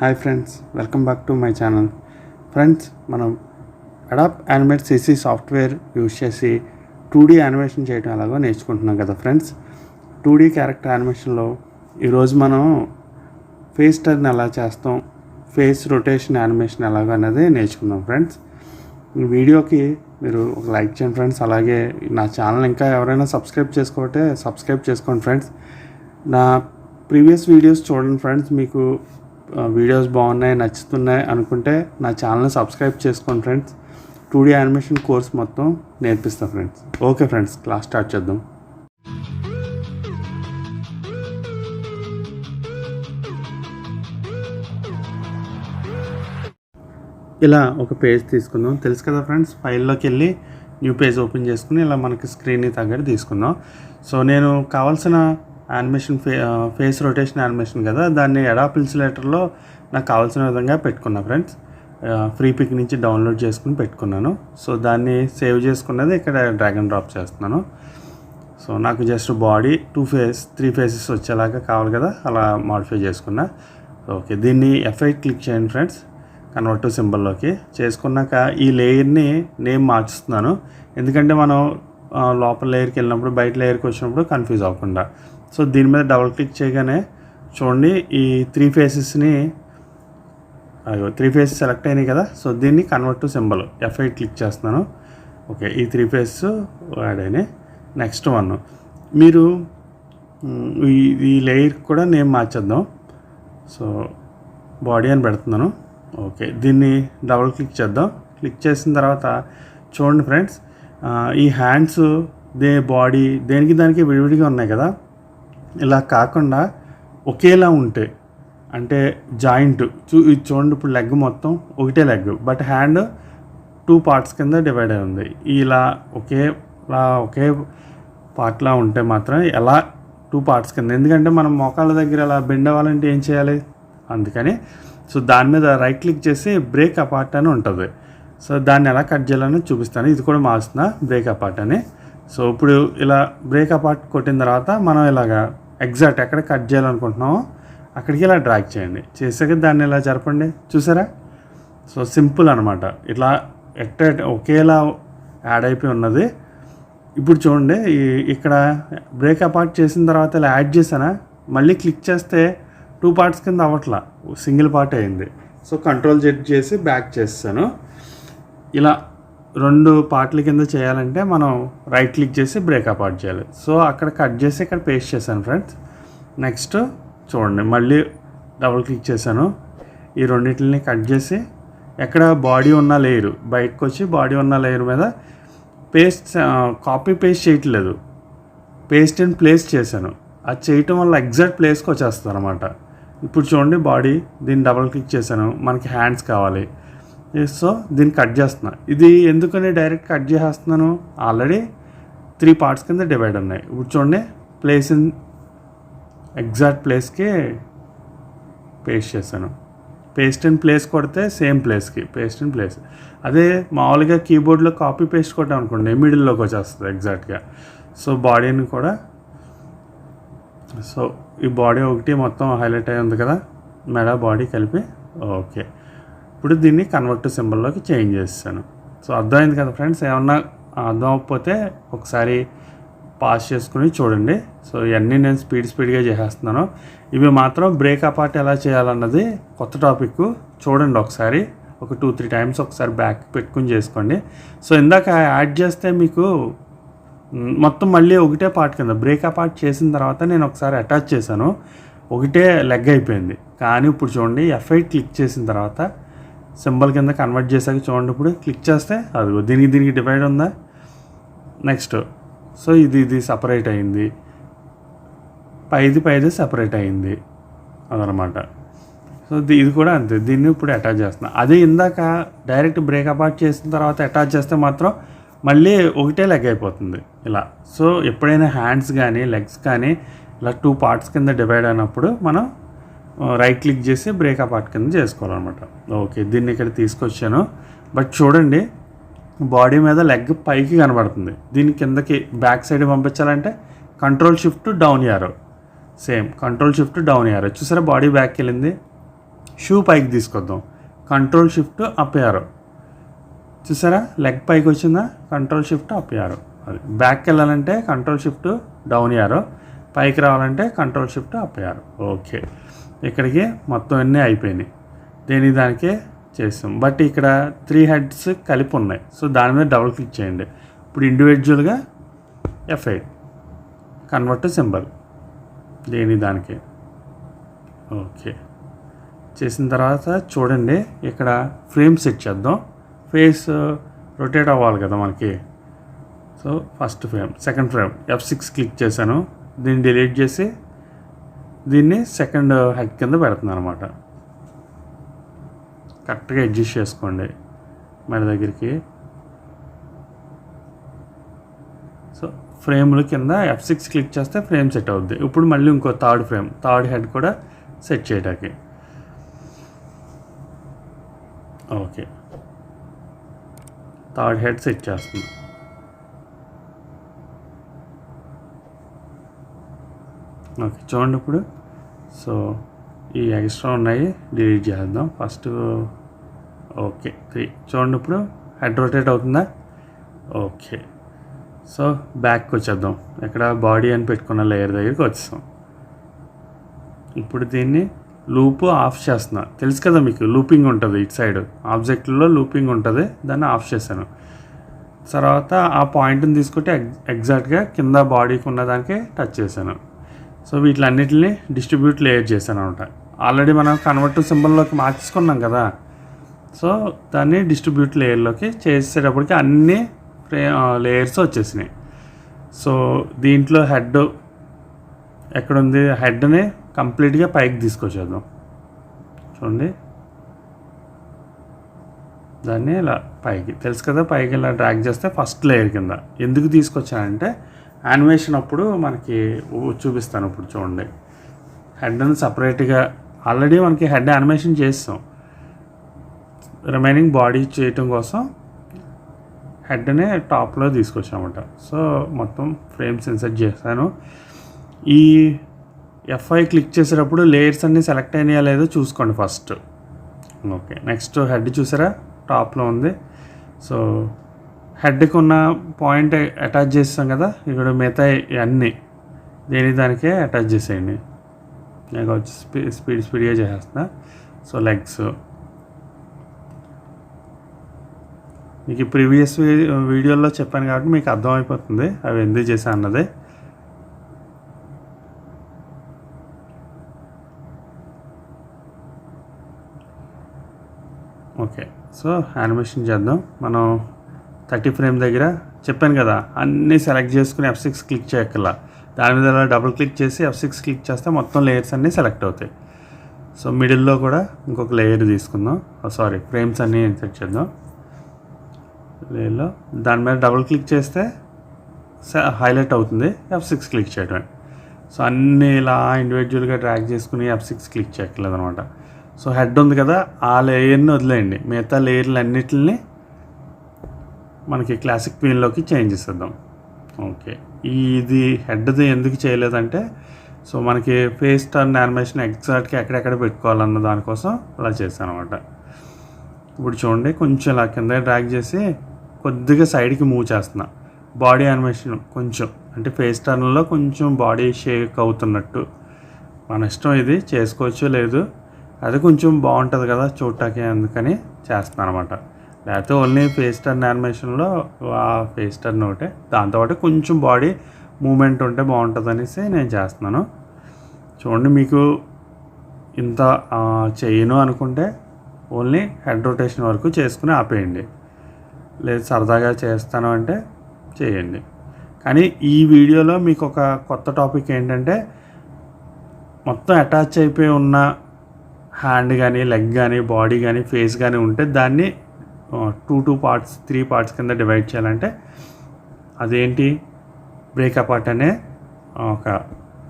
Hi friends, welcome back to my channel. Friends, మనం అడాప్ animate CC software use చేసి 2D animation చేయడం ఎలాగో నేర్చుకుంటున్నాం కదా ఫ్రెండ్స్. 2D క్యారెక్టర్ యానిమేషన్లో ఈరోజు మనం ఫేస్ టర్న్ ఎలా చేస్తాం, ఫేస్ రొటేషన్ యానిమేషన్ ఎలాగో అనేది నేర్చుకుందాం ఫ్రెండ్స్. ఈ వీడియోకి మీరు ఒక లైక్ చేయండి ఫ్రెండ్స్. అలాగే నా ఛానల్ ఇంకా ఎవరైనా సబ్స్క్రైబ్ చేసుకోకపోతే సబ్స్క్రైబ్ చేసుకోండి ఫ్రెండ్స్. నా ప్రీవియస్ వీడియోస్ చూడండి ఫ్రెండ్స్. మీకు వీడియోస్ బాగున్నాయి, నచ్చుతున్నాయి అనుకుంటే నా ఛానల్ని సబ్స్క్రైబ్ చేసుకోండి ఫ్రెండ్స్. 2D యానిమేషన్ కోర్స్ మొత్తం నేర్పిస్తాను friends. Okay friends, class start చేద్దాం. ఇలా ఒక పేజ్ తీసుకుందాం. తెలుసు కదా ఫ్రెండ్స్, ఫైల్లోకి వెళ్ళి న్యూ పేజ్ ఓపెన్ చేసుకుని ఇలా మనకి స్క్రీన్కి తగ్గట్టు తీసుకుందాం. సో నేను కావాల్సిన యానిమేషన్ ఫేస్ రొటేషన్ యానిమేషన్ కదా, దాన్ని అడాప్ ఇల్యుస్ట్రేటర్లో నాకు కావాల్సిన విధంగా పెట్టుకున్నా ఫ్రెండ్స్. ఫ్రీ పిక్ నుంచి డౌన్లోడ్ చేసుకుని పెట్టుకున్నాను. సో దాన్ని సేవ్ చేసుకున్నది ఇక్కడ డ్రాగ్ అండ్ డ్రాప్ చేస్తున్నాను. సో నాకు జస్ట్ బాడీ 3 ఫేసెస్ వచ్చేలాగా కావాలి కదా, అలా మాడిఫై చేసుకున్నా. ఓకే, దీన్ని F8 క్లిక్ చేయండి ఫ్రెండ్స్, కన్వర్ట్ టు సింబల్లోకి. చేసుకున్నాక ఈ లేయర్ని నేమ్ మార్చుతున్నాను, ఎందుకంటే మనం లోపల లేయర్కి వెళ్ళినప్పుడు బయట లేయర్కి వచ్చినప్పుడు కన్ఫ్యూజ్ అవ్వకుండా. సో దీని మీద డబుల్ క్లిక్ చేయగానే చూడండి, ఈ 3 ఫేసెస్ని 3 ఫేసెస్ సెలెక్ట్ అయినాయి కదా. సో దీన్ని convert to symbol F8 click చేస్తున్నాను. ఓకే, ఈ 3 ఫేసెస్ యాడ్ అయినాయి. నెక్స్ట్ వన్, మీరు ఈ లేయర్ కూడా నేమ్ మార్చేద్దాం. సో బాడీ అని పెడుతున్నాను. ఓకే, దీన్ని డబుల్ క్లిక్ చేద్దాం. క్లిక్ చేసిన తర్వాత చూడండి ఫ్రెండ్స్, ఈ హ్యాండ్స్ బాడీ దేనికి దానికి విడివిడిగా ఉన్నాయి కదా. ఇలా కాకుండా ఒకేలా ఉంటాయి, అంటే జాయింట్ ఇది చూడండి. ఇప్పుడు లెగ్ మొత్తం ఒకటే లెగ్, బట్ హ్యాండ్ 2 పార్ట్స్ కింద డివైడ్ అయి ఉంది. ఇలా ఒకే పార్ట్లా ఉంటే మాత్రం ఎలా 2 పార్ట్స్ కింద, ఎందుకంటే మనం మోకాళ్ళ దగ్గర అలా బెండ్ అవ్వాలంటే ఏం చేయాలి, అందుకని. సో దాని మీద రైట్ క్లిక్ చేసి బ్రేక్ అపార్ట్ అని ఉంటుంది. సో దాన్ని ఎలా కట్ చేయాలని చూపిస్తాను. ఇది కూడా మార్చుతున్నా, బ్రేక్ అపార్ట్ అని. సో ఇప్పుడు ఇలా బ్రేక్ అపార్ట్ కొట్టిన తర్వాత మనం ఇలాగా ఎగ్జాక్ట్ ఎక్కడ కట్ చేయాలనుకుంటున్నామో అక్కడికి ఇలా డ్రాగ్ చేయండి. చేసాక దాన్ని ఇలా జరపండి, చూసారా. సో సింపుల్ అనమాట. ఇట్లా ఒకేలా యాడ్ అయిపోయి ఉన్నది. ఇప్పుడు చూడండి, ఇక్కడ బ్రేక్ అపార్ట్ చేసిన తర్వాత ఇలా యాడ్ చేసానా, మళ్ళీ క్లిక్ చేస్తే 2 పార్ట్స్ కింద అవ్వట్లా, సింగిల్ పార్ట్ అయింది. సో కంట్రోల్ Z చేసి బ్యాక్ చేస్తాను. ఇలా 2 పార్ట్ల కింద చేయాలంటే మనం రైట్ క్లిక్ చేసి బ్రేక్ అపార్ట్ చేయాలి. సో అక్కడ కట్ చేసి ఇక్కడ పేస్ట్ చేశాను ఫ్రెండ్స్. నెక్స్ట్ చూడండి, మళ్ళీ డబుల్ క్లిక్ చేశాను. ఈ రెండింటిని కట్ చేసి ఎక్కడ బాడీ ఉన్న లేయర్ బయటకు వచ్చి బాడీ ఉన్న లేయర్ మీద కాపీ పేస్ట్ చేయట్లేదు, పేస్ట్ అండ్ ప్లేస్ చేశాను. అది చేయటం వల్ల ఎగ్జాక్ట్ ప్లేస్కి వచ్చేస్తుంది అనమాట. ఇప్పుడు చూడండి, బాడీ దీన్ని డబుల్ క్లిక్ చేశాను, మనకి హ్యాండ్స్ కావాలి. సో దీన్ని కట్ చేస్తున్నా. ఇది ఎందుకని డైరెక్ట్ కట్ చేసేస్తున్నాను, ఆల్రెడీ 3 పార్ట్స్ కింద డివైడ్ ఉన్నాయి. ఇప్పుడు చూడండి, ప్లేస్ ఇన్ ఎగ్జాక్ట్ ప్లేస్కి పేస్ట్ చేశాను. పేస్ట్ ఇన్ ప్లేస్ కొడితే సేమ్ ప్లేస్కి పేస్ట్ ఇన్ ప్లేస్. అదే మామూలుగా కీబోర్డ్లో కాపీ పేస్ట్ కొట్టాం అనుకోండి, మిడిల్లోకి వచ్చేస్తుంది ఎగ్జాక్ట్గా. సో బాడీని కూడా, సో ఈ బాడీ ఒకటి మొత్తం హైలైట్ అయి ఉంది కదా, మెడ బాడీ కలిపి. ఓకే, ఇప్పుడు దీన్ని కన్వర్ట్ టు సింబల్లోకి చేంజ్ చేస్తాను. సో అర్థమైంది కదా ఫ్రెండ్స్. ఏమన్నా అర్థం అవ్వకపోతే ఒకసారి పాస్ చేసుకుని చూడండి. సో ఇవన్నీ నేను స్పీడ్గా చేసేస్తున్నాను. ఇవి మాత్రం బ్రేక్ అపార్ట్ ఎలా చేయాలన్నది కొత్త టాపిక్. చూడండి ఒకసారి, ఒక 2-3 టైమ్స్ ఒకసారి బ్యాక్ పెట్టుకుని చేసుకోండి. సో ఇందాక యాడ్ చేస్తే మీకు మొత్తం మళ్ళీ ఒకటే పార్ట్ కింద బ్రేక్ అపార్ట్ చేసిన తర్వాత నేను ఒకసారి అటాచ్ చేశాను, ఒకటే లెగ్ అయిపోయింది. కానీ ఇప్పుడు చూడండి, F8 క్లిక్ చేసిన తర్వాత సింబల్ కింద కన్వర్ట్ చేశాక చూడండి, ఇప్పుడు క్లిక్ చేస్తే అది దీనికి డివైడ్ ఉందా. నెక్స్ట్ సో ఇది సపరేట్ అయింది, పైది సపరేట్ అయింది అదనమాట. సో ఇది కూడా అంతే, దీన్ని ఇప్పుడు అటాచ్ చేస్తున్నా. అదే ఇందాక డైరెక్ట్ బ్రేక్ అపార్ట్ చేసిన తర్వాత అటాచ్ చేస్తే మాత్రం మళ్ళీ ఒకటే లెగ్ అయిపోతుంది ఇలా. సో ఎప్పుడైనా హ్యాండ్స్ కానీ లెగ్స్ కానీ ఇలా 2 పార్ట్స్ కింద డివైడ్ అయినప్పుడు మనం రైట్ క్లిక్ చేసి బ్రేక్ అపార్ట్ కింద చేసుకోవాలన్నమాట. ఓకే, దీన్ని ఇక్కడ తీసుకొచ్చాను. బట్ చూడండి, బాడీ మీద లెగ్ పైకి కనబడుతుంది, దీని కిందకి బ్యాక్ సైడ్ పంపించాలంటే Ctrl+Shift down arrow, same Ctrl+Shift down arrow. చూసారా, బాడీ బ్యాక్కి వెళ్ళింది. షూ పైకి తీసుకొద్దాం, కంట్రోల్ షిఫ్ట్ అప్ యారో. చూసారా లెగ్ పైకి వచ్చిందా, కంట్రోల్ షిఫ్ట్ అప్ యారో. అది బ్యాక్కి వెళ్ళాలంటే కంట్రోల్ షిఫ్ట్ డౌన్ యారో, పైకి రావాలంటే control shift up arrow. Okay, ఇక్కడికి మొత్తం అన్నీ అయిపోయినాయి, దానికే చేస్తాం. బట్ ఇక్కడ 3 హెడ్స్ కలిపి ఉన్నాయి, సో దాని మీద డబుల్ క్లిక్ చేయండి. ఇప్పుడు ఇండివిజువల్గా F8 కన్వర్ట్ సింబల్ దానికి. ఓకే, చేసిన తర్వాత చూడండి ఇక్కడ ఫ్రేమ్ సెట్ చేద్దాం. ఫేస్ రొటేట్ అవ్వాలి కదా మనకి. So first frame, second frame F6 click చేశాను, దీన్ని డిలీట్ చేసి దీన్ని సెకండ్ హెడ్ కింద పెడుతున్నాను అనమాట. కరెక్ట్గా అడ్జస్ట్ చేసుకోండి మన దగ్గరికి. సో ఫ్రేమ్ల కింద F6 క్లిక్ చేస్తే ఫ్రేమ్ సెట్ అవుద్ది. ఇప్పుడు మళ్ళీ ఇంకో థర్డ్ హెడ్ కూడా సెట్ చేయడానికి. ఓకే, థర్డ్ హెడ్ సెట్ చేస్తుంది. ఓకే చూడండి ఇప్పుడు. సో ఈ ఎక్స్ట్రా ఉన్నాయి డిలీట్ చేద్దాం ఫస్ట్. ఓకే 3 చూడండి ఇప్పుడు హెడ్ రొటేట్ అవుతుందా. ఓకే, సో బ్యాక్కి వచ్చేద్దాం. ఇక్కడ బాడీ అని పెట్టుకున్న లేయర్ దగ్గరికి వచ్చేస్తాం. ఇప్పుడు దీన్ని లూప్ ఆఫ్ చేస్తున్నా. తెలుసు కదా మీకు, లూపింగ్ ఉంటుంది ఇటు సైడ్ ఆబ్జెక్ట్లో లూపింగ్ ఉంటుంది, దాన్ని ఆఫ్ చేశాను. తర్వాత ఆ పాయింట్ని తీసుకుంటే ఎగ్జాక్ట్గా కింద బాడీకి ఉన్నదానికి టచ్ చేశాను. సో వీటిలన్నిటిని డిస్ట్రిబ్యూట్ లేయర్ చేశాను అనమాట. ఆల్రెడీ మనం కన్వర్ట్ సింబల్లోకి మార్చుకున్నాం కదా, సో దాన్ని డిస్ట్రిబ్యూట్ లేయర్లోకి చేసేటప్పటికి అన్ని లేయర్స్ వచ్చేసినాయి. సో దీంట్లో హెడ్ ఎక్కడుంది, హెడ్ని కంప్లీట్గా పైకి తీసుకొచ్చేద్దాం. చూడండి దాన్ని ఇలా పైకి, తెలుసు కదా, పైకి ఇలా డ్రాగ్ చేస్తే ఫస్ట్ లేయర్ కింద. ఎందుకు తీసుకొచ్చానంటే యానిమేషన్ అప్పుడు మనకి చూపిస్తాను. ఇప్పుడు చూడండి హెడ్ని సపరేట్గా ఆల్రెడీ మనకి హెడ్ యానిమేషన్ చేస్తాం, రిమైనింగ్ బాడీ చేయటం కోసం హెడ్ని టాప్లో తీసుకొచ్చామన్నమాట. సో మొత్తం ఫ్రేమ్స్ ఇన్సర్ట్ చేశాను. ఈ F5 క్లిక్ చేసేటప్పుడు లేయర్స్ అన్నీ సెలెక్ట్ అయినాయా లేదో చూసుకోండి ఫస్ట్. ఓకే, నెక్స్ట్ హెడ్ చూసారా టాప్లో ఉంది. సో హెడ్కి ఉన్న పాయింట్ అటాచ్ చేస్తాం కదా, ఇక్కడ మిగతా అన్నీ దానికే అటాచ్ చేసేయండి. నేను వచ్చి స్పీడ్గా చేసేస్తున్నా. సో లెగ్స్ మీకు ప్రీవియస్ వీడియోలో చెప్పాను కాబట్టి మీకు అర్థమైపోతుంది అవి ఎందుకు చేశాను అన్నది. ఓకే, సో యానిమేషన్ చేద్దాం. మనం 30 ఫ్రేమ్ దగ్గర చెప్పాను కదా, అన్నీ సెలెక్ట్ చేసుకుని F6 క్లిక్ చేయక్కర్లా, దాని మీద డబుల్ క్లిక్ చేసి F6 క్లిక్ చేస్తే మొత్తం లేయర్స్ అన్నీ సెలెక్ట్ అవుతాయి. సో మిడిల్లో కూడా ఇంకొక లేయర్ తీసుకుందాం. ఫ్రేమ్స్ అన్నీ ఇన్సర్ట్ చేద్దాం. లేయర్లో దాని మీద డబుల్ క్లిక్ చేస్తే హైలైట్ అవుతుంది, F6 క్లిక్ చేయడమే. సో అన్నీ ఇలా ఇండివిజువల్గా డ్రాగ్ చేసుకుని F6 క్లిక్ చేయక్కర్లేదు అనమాట. సో హెడ్ ఉంది కదా, ఆ లేయర్ని వదిలేయండి, మిగతా లేయర్లు అన్నిటిని మనకి క్లాసిక్ పీన్లోకి చేంజ్ చేసేద్దాం. ఓకే, ఇది హెడ్ది ఎందుకు చేయలేదంటే, సో మనకి ఫేస్ టర్న్ యానిమేషన్ ఎగ్జాక్ట్గా ఎక్కడెక్కడ పెట్టుకోవాలన్న దానికోసం అలా చేశాను అనమాట. ఇప్పుడు చూడండి కొంచెం ఇలా కింద డ్రాగ్ చేసి కొద్దిగా సైడ్కి మూవ్ చేస్తున్నా. బాడీ యానిమేషన్ కొంచెం, అంటే ఫేస్ టర్న్లో కొంచెం బాడీ షేక్ అవుతున్నట్టు, మన ఇష్టం, ఇది చేసుకోవచ్చు లేదు, అది కొంచెం బాగుంటుంది కదా చూడటానికి, అందుకని చేస్తున్నాను అనమాట. లేకపోతే ఓన్లీ ఫేస్ టర్న్ యానిమేషన్లో ఆ ఫేస్ టర్న్ ఒకటే, దాంతోపాటు కొంచెం బాడీ మూమెంట్ ఉంటే బాగుంటుంది అనేసి నేను చేస్తున్నాను. చూడండి మీకు ఇంత చేయను అనుకుంటే ఓన్లీ హెడ్ రొటేషన్ వరకు చేసుకుని ఆపేయండి, లేదు సరదాగా చేస్తాను అంటే చేయండి. కానీ ఈ వీడియోలో మీకు ఒక కొత్త టాపిక్ ఏంటంటే, మొత్తం అటాచ్ అయిపోయి ఉన్న హ్యాండ్ కానీ లెగ్ కానీ బాడీ కానీ ఫేస్ కానీ ఉంటే దాన్ని 2 పార్ట్స్ 3 పార్ట్స్ కింద డివైడ్ చేయాలంటే అదేంటి, బ్రేక్అపార్ట్ అనే ఒక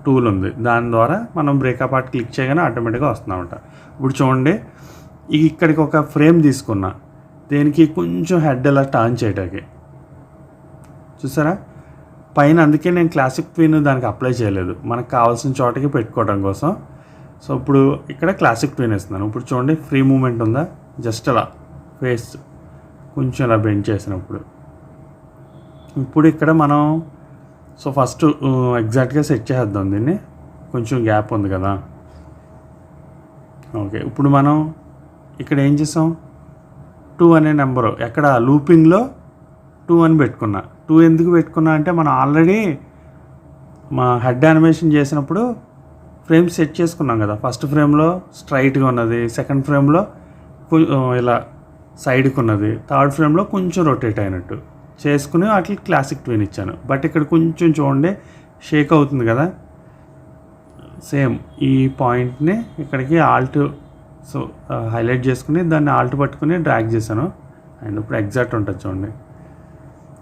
టూల్ ఉంది, దాని ద్వారా మనం బ్రేక్అపార్ట్ క్లిక్ చేయగానే ఆటోమేటిక్గా వస్తుందన్నమాట. ఇప్పుడు చూడండి ఇక్కడికి ఒక ఫ్రేమ్ తీసుకున్నా, దేనికి కొంచెం హెడ్ ఇలా టర్న్ చేయడానికి, చూసారా పైన. అందుకే నేను క్లాసిక్ పిన్ దానికి అప్లై చేయలేదు, మనకు కావాల్సిన చోటకి పెట్టుకోవడం కోసం. సో ఇప్పుడు ఇక్కడ క్లాసిక్ ట్విన్ వేస్తున్నాను. ఇప్పుడు చూడండి ఫ్రీ మూమెంట్ ఉందా, జస్ట్ అలా ఫేస్ కొంచెం అలా బెండ్ చేసినప్పుడు. ఇప్పుడు ఇక్కడ మనం సో ఫస్ట్ ఎగ్జాక్ట్గా సెట్ చేద్దాం దీన్ని, కొంచెం గ్యాప్ ఉంది కదా. ఓకే, ఇప్పుడు మనం ఇక్కడ ఏం చేసాం, 2 అనే నెంబరు ఎక్కడ లూపింగ్లో 2 అని పెట్టుకున్నా. 2 ఎందుకు పెట్టుకున్నా అంటే మనం ఆల్రెడీ మా హెడ్ యానిమేషన్ చేసినప్పుడు ఫ్రేమ్స్ సెట్ చేసుకున్నాం కదా. ఫస్ట్ ఫ్రేమ్లో స్ట్రైట్గా ఉన్నది, సెకండ్ ఫ్రేమ్లో ఇలా సైడ్కి ఉన్నది, థర్డ్ ఫ్రేమ్లో కొంచెం రొటేట్ అయినట్టు చేసుకుని వాటికి క్లాసిక్ ట్విన్ ఇచ్చాను. బట్ ఇక్కడ కొంచెం చూడండి షేక్ అవుతుంది కదా. సేమ్ ఈ పాయింట్ని ఇక్కడికి ఆల్ట్ సో హైలైట్ చేసుకుని దాన్ని ఆల్ట్ పట్టుకుని డ్రాగ్ చేశాను. అండ్ ఇప్పుడు ఎగ్జాక్ట్ ఉంటుంది చూడండి.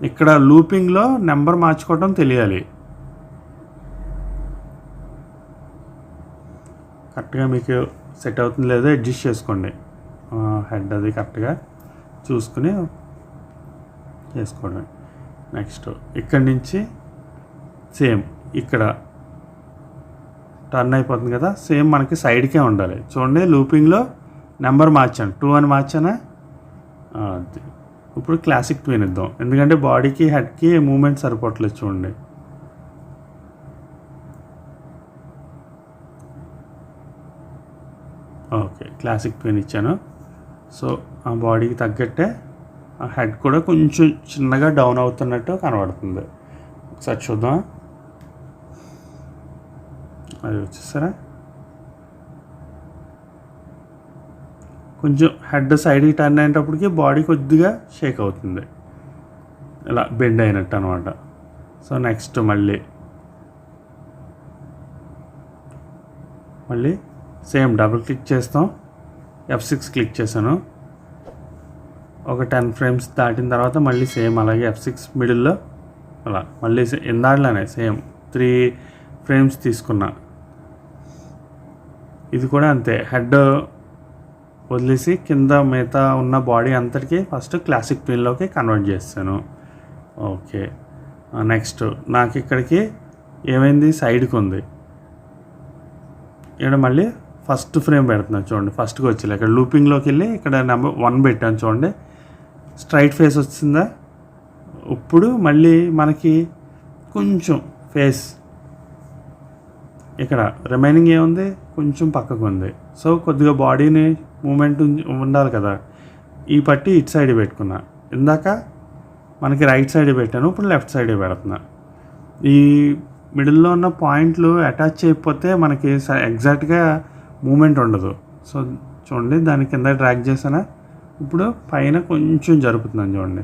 ఇక్కడ లూపింగ్లో నెంబర్ మార్చుకోవడం తెలియాలి. కరెక్ట్గా మీకు సెట్ అవుతుంది లేదో అడ్జస్ట్ చేసుకోండి. హెడ్ అది కరెక్ట్గా చూసుకుని చేసుకోవడమే. నెక్స్ట్ ఇక్కడి నుంచి సేమ్ ఇక్కడ టర్న్ అయిపోతుంది కదా, సేమ్ మనకి సైడ్కే ఉండాలి. చూడండి లూపింగ్లో నెంబర్ మార్చాను, 2 అని మార్చానా. ఇప్పుడు క్లాసిక్ ట్విన్ ఇద్దాం, ఎందుకంటే బాడీకి హెడ్కి మూమెంట్ సరిపోవట్లేదు. చూడండి ఓకే, క్లాసిక్ ట్విన్ ఇచ్చాను. సో ఆ బాడీకి తగ్గట్టే ఆ హెడ్ కూడా కొంచెం చిన్నగా డౌన్ అవుతున్నట్టు కనబడుతుంది. ఒకసారి చూద్దాం, అది వచ్చేసారా. కొంచెం హెడ్ సైడ్కి టర్న్ అయినప్పటికీ బాడీ కొద్దిగా షేక్ అవుతుంది, ఇలా బెండ్ అయినట్టు అనమాట. సో నెక్స్ట్ మళ్ళీ సేమ్ డబుల్ క్లిక్ చేస్తాం, F6 క్లిక్ చేశాను. ఒక 10 ఫ్రేమ్స్ దాటిన తర్వాత మళ్ళీ సేమ్ అలాగే F6 మిడిల్లో అలా మళ్ళీ ఇందాకలానే సేమ్ 3 ఫ్రేమ్స్ తీసుకున్నా. ఇది కూడా అంతే, హెడ్ వదిలేసి కింద మిగతా ఉన్న బాడీ అంతటికి ఫస్ట్ క్లాసిక్ ట్విన్లోకి కన్వర్ట్ చేస్తాను. ఓకే, నెక్స్ట్ నాకు ఇక్కడికి ఏమైంది, సైడ్కి ఉంది. ఇక్కడ మళ్ళీ ఫస్ట్ ఫ్రేమ్ పెడుతున్నాను చూడండి. ఫస్ట్కి వచ్చి ఇక్కడ లూపింగ్లోకి వెళ్ళి ఇక్కడ నెంబర్ 1 పెట్టాను చూడండి, స్ట్రైట్ ఫేస్ వచ్చిందా. ఇప్పుడు మళ్ళీ మనకి కొంచెం ఫేస్ ఇక్కడ రిమైనింగ్ ఏముంది, కొంచెం పక్కకు ఉంది. సో కొద్దిగా బాడీని మూమెంట్ ఉండాలి కదా. ఈ పట్టి ఇటు సైడ్ పెట్టుకున్నా, ఇందాక మనకి రైట్ సైడ్ పెట్టాను, ఇప్పుడు లెఫ్ట్ సైడ్ పెడుతున్నా. ఈ మిడిల్లో ఉన్న పాయింట్లు అటాచ్ చేయకపోతే మనకి ఎగ్జాక్ట్గా మూమెంట్ ఉండదు. సో చూడండి దాని కింద డ్రాగ్ చేసానా, ఇప్పుడు పైన కొంచెం జరుపుతున్నాను చూడండి,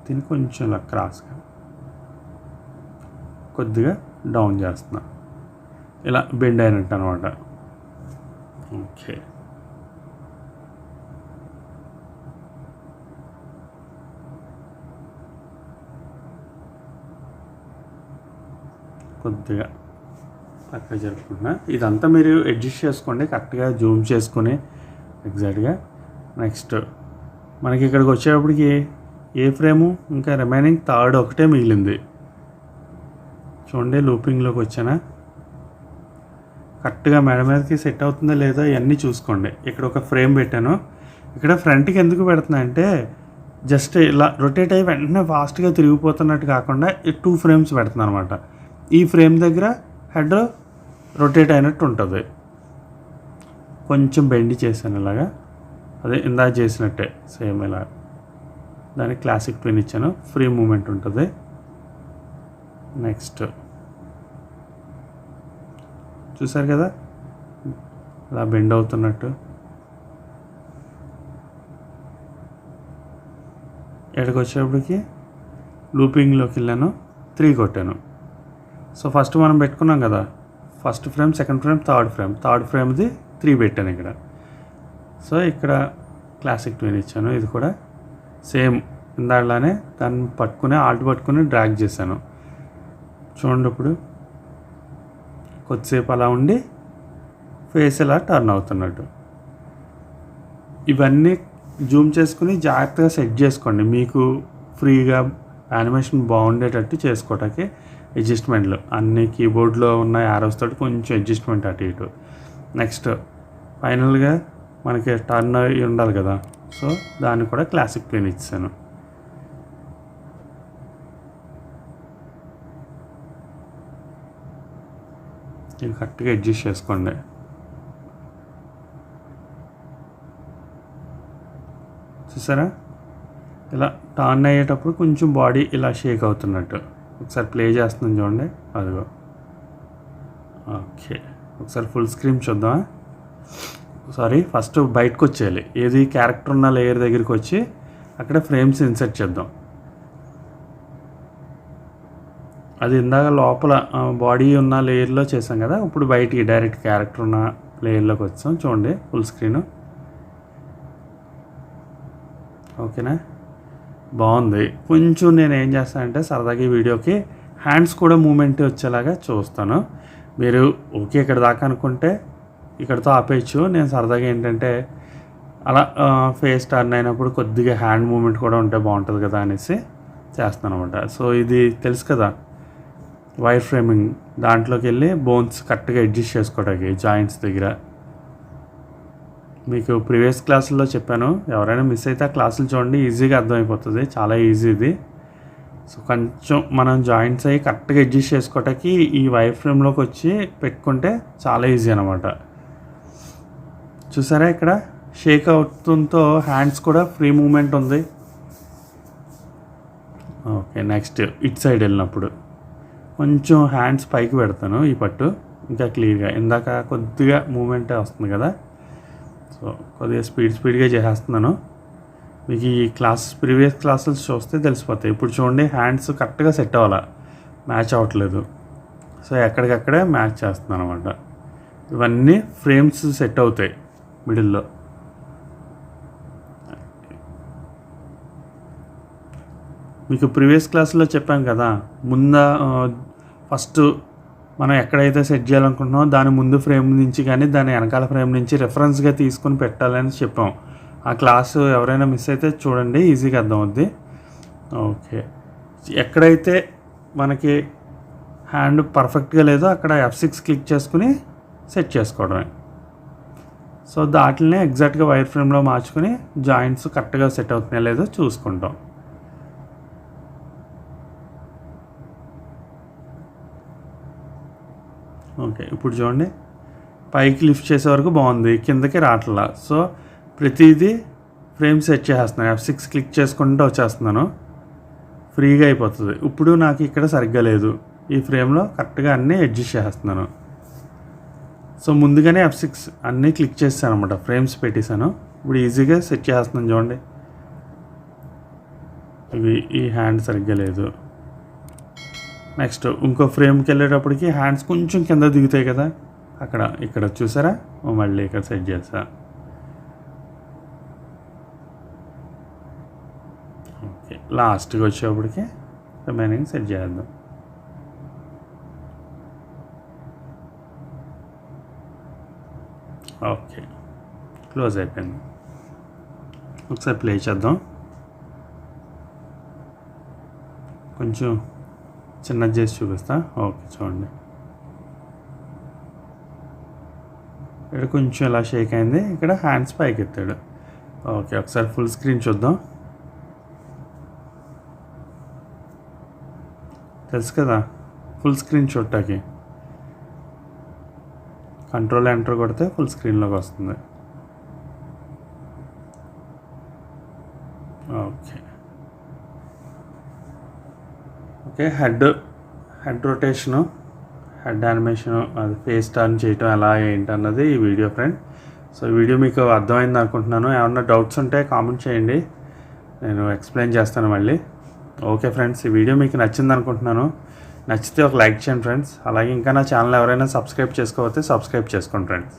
దీన్ని కొంచెం ఇలా క్రాస్గా కొద్దిగా డౌన్ చేస్తున్నా, ఇలా బెండ్ అయినట్టు అనమాట. ఓకే, కొద్దిగా పక్కన జరుపుకుంటున్నా. ఇదంతా మీరు అడ్జస్ట్ చేసుకోండి, కరెక్ట్గా జూమ్ చేసుకొని ఎగ్జాక్ట్గా. నెక్స్ట్ మనకి ఇక్కడికి వచ్చేటప్పటికి ఏ ఫ్రేము ఇంకా రిమైనింగ్ థర్డ్ ఒకటే మిగిలింది. చూడండి లూపింగ్లోకి వచ్చానా, కరెక్ట్గా మెడ మీదకి సెట్ అవుతుందో లేదో ఇవన్నీ చూసుకోండి. ఇక్కడ ఒక ఫ్రేమ్ పెట్టాను, ఇక్కడ ఫ్రంట్కి ఎందుకు పెడుతున్నా అంటే జస్ట్ ఇలా రొటేట్ అయ్యి వెంటనే ఫాస్ట్గా తిరిగిపోతున్నట్టు కాకుండా 2 ఫ్రేమ్స్ పెడుతున్నాను అనమాట. ఈ ఫ్రేమ్ దగ్గర హెడ్ రొటేట్ అయినట్టు ఉంటుంది. కొంచెం బెండ్ చేశాను ఇలాగా, అదే ఇందాక చేసినట్టే సేమ్ ఇలా. దానికి క్లాసిక్ ట్విన్ ఇచ్చాను, ఫ్రీ మూమెంట్ ఉంటుంది. నెక్స్ట్ చూసారు కదా ఇలా బెండ్ అవుతున్నట్టు. ఎక్కడికి వచ్చేటప్పటికి లూపింగ్లోకి వెళ్ళాను, 3 కొట్టాను. సో ఫస్ట్ మనం పెట్టుకున్నాం కదా, first frame, second frame, third ఫ్రేమ్ది 3 పెట్టాను ఇక్కడ. సో ఇక్కడ క్లాసిక్ ట్విన్ ఇచ్చాను. ఇది కూడా సేమ్ ఇందాకలానే దాన్ని పట్టుకుని ఆల్ట్ పట్టుకుని డ్రాగ్ చేశాను. చూడండి ఇప్పుడు కొద్దిసేపు అలా ఉండి ఫేస్ ఇలా టర్న్ అవుతున్నట్టు. ఇవన్నీ జూమ్ చేసుకుని జాగ్రత్తగా సెట్ చేసుకోండి, మీకు ఫ్రీగా యానిమేషన్ బాగుండేటట్టు చేసుకోవటానికి. అడ్జస్ట్మెంట్లు అన్ని కీబోర్డ్లో ఉన్న యారోస్ తోటి కొంచెం అడ్జస్ట్మెంట్ అటు ఇటు. నెక్స్ట్ ఫైనల్గా మనకి టర్న్ అయి ఉండాలి కదా, సో దాన్ని కూడా క్లాసిక్ ప్లేన్ ఇచ్చాను. ఇది కరెక్ట్గా అడ్జస్ట్ చేసుకోండి. చూసారా, ఇలా టర్న్ అయ్యేటప్పుడు కొంచెం బాడీ ఇలా షేక్ అవుతున్నట్టు. ఒకసారి ప్లే చేస్తున్నాను చూడండి, అదిగో. ఓకే, ఒకసారి ఫుల్ స్క్రీన్ చూద్దాం. ఫస్ట్ బయటకు వచ్చేయాలి. ఏది క్యారెక్టర్ ఉన్న లేయర్ దగ్గరికి వచ్చి అక్కడ ఫ్రేమ్స్ ఇన్సర్ట్ చేద్దాం. అది ఇందాక లోపల బాడీ ఉన్న లేయర్లో చేసాం కదా, ఇప్పుడు బయటికి డైరెక్ట్ క్యారెక్టర్ ఉన్న లేయర్లోకి వచ్చాం. చూడండి ఫుల్ స్క్రీన్. ఓకేనా, బాగుంది. కొంచెం నేను ఏం చేస్తానంటే సరదాగా ఈ వీడియోకి హ్యాండ్స్ కూడా మూమెంట్ వచ్చేలాగా చూస్తాను. మీరు ఓకే ఇక్కడ దాకా అనుకుంటే ఇక్కడతో ఆపేయచ్చు. నేను సరదాగా ఏంటంటే అలా ఫేస్ టర్న్ అయినప్పుడు కొద్దిగా హ్యాండ్ మూమెంట్ కూడా ఉంటే బాగుంటుంది కదా అనేసి చేస్తాను అనమాట. సో ఇది తెలుసు కదా, వైర్ ఫ్రేమింగ్. దాంట్లోకి వెళ్ళి బోన్స్ కరెక్ట్గా అడ్జస్ట్ చేసుకోవడానికి జాయింట్స్ దగ్గర. మీకు ప్రీవియస్ క్లాసుల్లో చెప్పాను, ఎవరైనా మిస్ అయితే ఆ క్లాసులు చూడండి, ఈజీగా అర్థమైపోతుంది. చాలా ఈజీ ఇది. సో కొంచెం మనం జాయింట్స్ అయ్యి కరెక్ట్గా అడ్జస్ట్ చేసుకోవటానికి ఈ వైర్ ఫ్రేమ్లోకి వచ్చి పెట్టుకుంటే చాలా ఈజీ అనమాట. చూసారా, ఇక్కడ షేక్ అవుతుంతో హ్యాండ్స్ కూడా ఫ్రీ మూమెంట్ ఉంది. ఓకే, నెక్స్ట్ ఇట్ సైడ్ వెళ్ళినప్పుడు కొంచెం హ్యాండ్స్ పైకి పెడతాను. ఈ పట్టు ఇంకా క్లియర్గా, ఇందాక కొద్దిగా మూమెంటే వస్తుంది కదా, సో కొద్దిగా స్పీడ్గా చేసేస్తున్నాను. మీకు ఈ ప్రీవియస్ క్లాసెస్ చూస్తే తెలిసిపోతాయి. ఇప్పుడు చూడండి, హ్యాండ్స్ కరెక్ట్గా సెట్ అవ్వాలా, మ్యాచ్ అవ్వట్లేదు. సో ఎక్కడికక్కడే మ్యాచ్ చేస్తున్నాను అనమాట. ఇవన్నీ ఫ్రేమ్స్ సెట్ అవుతాయి మిడిల్లో. మీకు ప్రీవియస్ క్లాస్లో చెప్పాం కదా, ఫస్ట్ మనం ఎక్కడైతే సెట్ చేయాలనుకుంటున్నామో దాని ముందు ఫ్రేమ్ నుంచి కానీ దాని వెనకాల ఫ్రేమ్ నుంచి రెఫరెన్స్గా తీసుకొని పెట్టాలని చెప్పాం. ఆ క్లాసు ఎవరైనా మిస్ అయితే చూడండి, ఈజీగా అర్థమవుద్ది. ఓకే, ఎక్కడైతే మనకి హ్యాండ్ పర్ఫెక్ట్గా లేదో అక్కడ F6 క్లిక్ చేసుకుని సెట్ చేసుకోవడమే. సో దాటిని ఎగ్జాక్ట్గా వైర్ ఫ్రేమ్లో మార్చుకొని జాయింట్స్ కరెక్ట్గా సెట్ అవుతున్నాయో లేదో చూసుకుంటాం. ఓకే, ఇప్పుడు చూడండి, పైకి లిఫ్ట్ చేసే వరకు బాగుంది, కిందకి రావట్లా. సో ప్రతిదీ ఫ్రేమ్ సెట్ చేస్తున్నాను. F6 క్లిక్ చేసుకుంటూ వచ్చేస్తున్నాను, ఫ్రీగా అయిపోతుంది. ఇప్పుడు నాకు ఇక్కడ సరిగ్గా లేదు, ఈ ఫ్రేమ్లో కరెక్ట్గా అన్నీ అడ్జస్ట్ చేస్తున్నాను. సో ముందుగానే F6 అన్నీ క్లిక్ చేస్తాను అనమాట, ఫ్రేమ్స్ పెట్టేశాను. ఇప్పుడు ఈజీగా సెట్ చేస్తున్నాను. చూడండి, ఈ హ్యాండ్ సరిగ్గా లేదు. నెక్స్ట్ ఇంకో ఫ్రేమ్కి వెళ్ళేటప్పటికి హ్యాండ్స్ కొంచెం కింద దిగుతాయి కదా, ఇక్కడ చూసారా, మళ్ళీ ఇక్కడ సెట్ చేస్తా. ఓకే, లాస్ట్కి వచ్చేప్పటికి రిమైనింగ్ సెట్ చేద్దాం. ఓకే, క్లోజ్ అయిపోయింది. ఒకసారి ప్లే చేద్దాం. కొంచెం చిన్నది చేసి చూపిస్తా. ఓకే, చూడండి, ఇక్కడ కొంచెం ఇలా షేక్ అయింది, ఇక్కడ హ్యాండ్స్ పైకి ఎత్తాడు. ఓకే, ఒకసారి ఫుల్ స్క్రీన్ చూద్దాం. తెలుసు కదా, ఫుల్ స్క్రీన్ చూడటానికి కంట్రోల్ ఎంటర్ కొడితే ఫుల్ స్క్రీన్లోకి వస్తుంది. Okay okay head rotation, head animation, అది ఫేస్ టర్న్ చేయటం ఎలా ఏంటన్నది ఈ వీడియో ఫ్రెండ్. సో ఈ వీడియో మీకు అర్థమైంది అనుకుంటున్నాను. ఏమన్నా డౌట్స్ ఉంటే కామెంట్ చేయండి, నేను ఎక్స్ప్లెయిన్ చేస్తాను మళ్ళీ. ఓకే ఫ్రెండ్స్, ఈ వీడియో మీకు నచ్చింది అనుకుంటున్నాను. నచ్చితే ఒక లైక్ చేయండి ఫ్రెండ్స్. అలాగే ఇంకా నా ఛానల్ ఎవరైనా సబ్స్క్రైబ్ చేసుకోకపోతే సబ్స్క్రైబ్ చేసుకోండి ఫ్రెండ్స్.